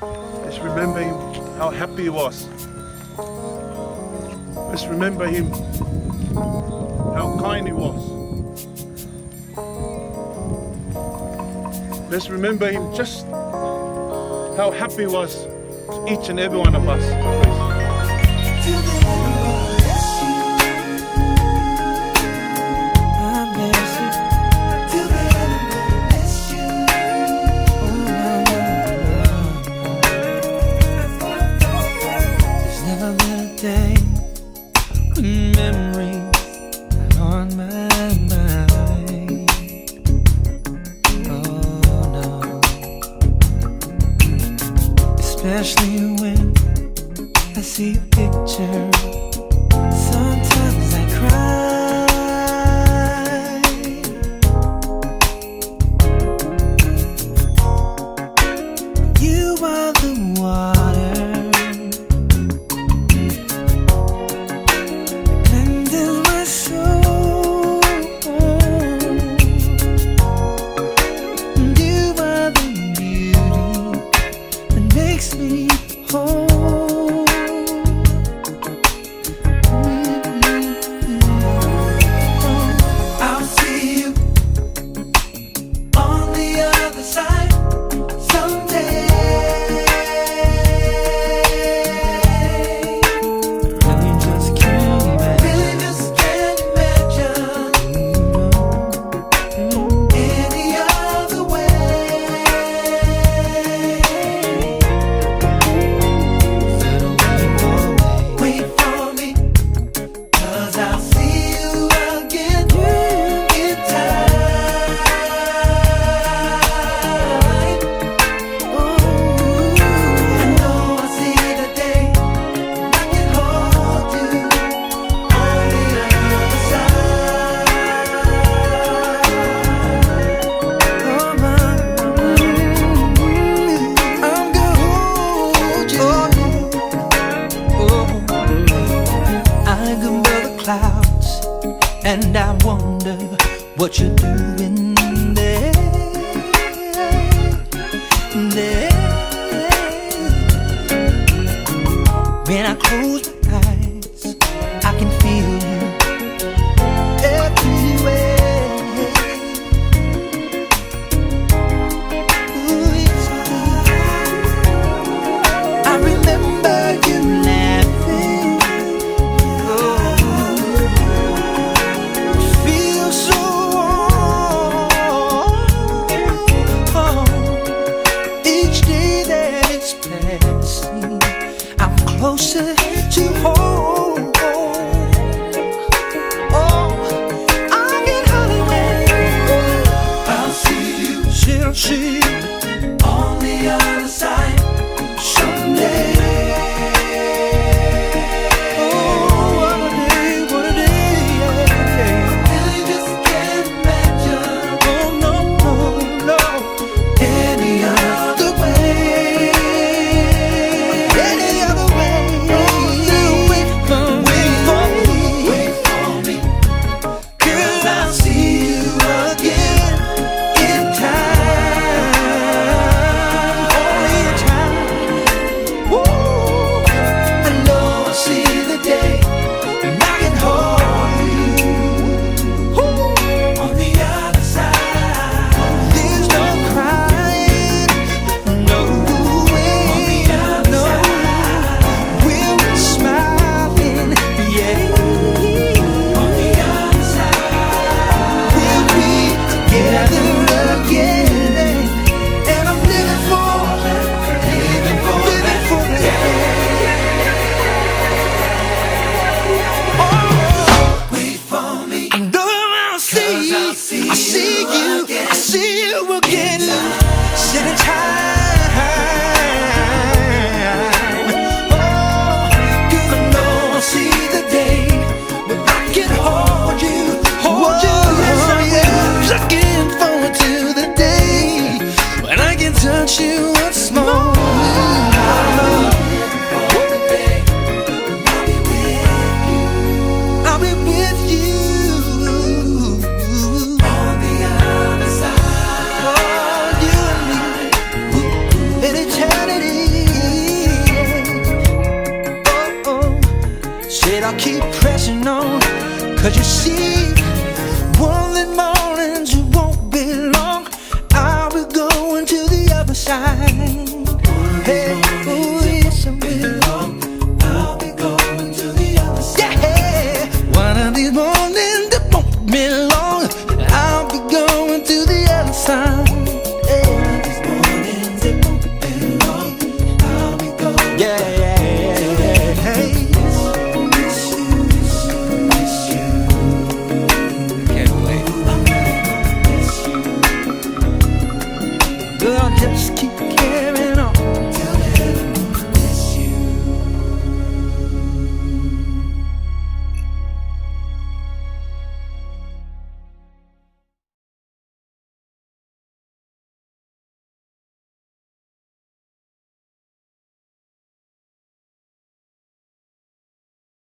Let's remember him, how happy he was. Let's remember him, how kind he was. Let's remember him just how happy he was to each and every one of us. Especially when I see a picture, sometimes I cry. You are the water, cleansing my soul. You are the beauty that makes me whole. I'll see you on the other side someday. Really just can't imagine any other way. Wait for me, 'cause I'll see you again in time. I know I see the day I can hold you on the other side. Oh my, I'm gonna hold you. I can bear the clouds, and I wonder what you're doing there. When I close my eyes, I can feel you everywhere. Ooh, yes, I remember you laughing. Feel so warm. Each day that it's passing, I'm closer to home. Oh, I can hardly wait. I'll see you, see you on the other side someday. Oh, what a day, what a day, yeah. Really just can't imagine. Oh, no, no, no. Any other way. Any other way. Wait for me. Wait for me. 'Cause I'll see you again in time. 'Cause you see, one of the mornings it won't be long, I'll be going to the other side.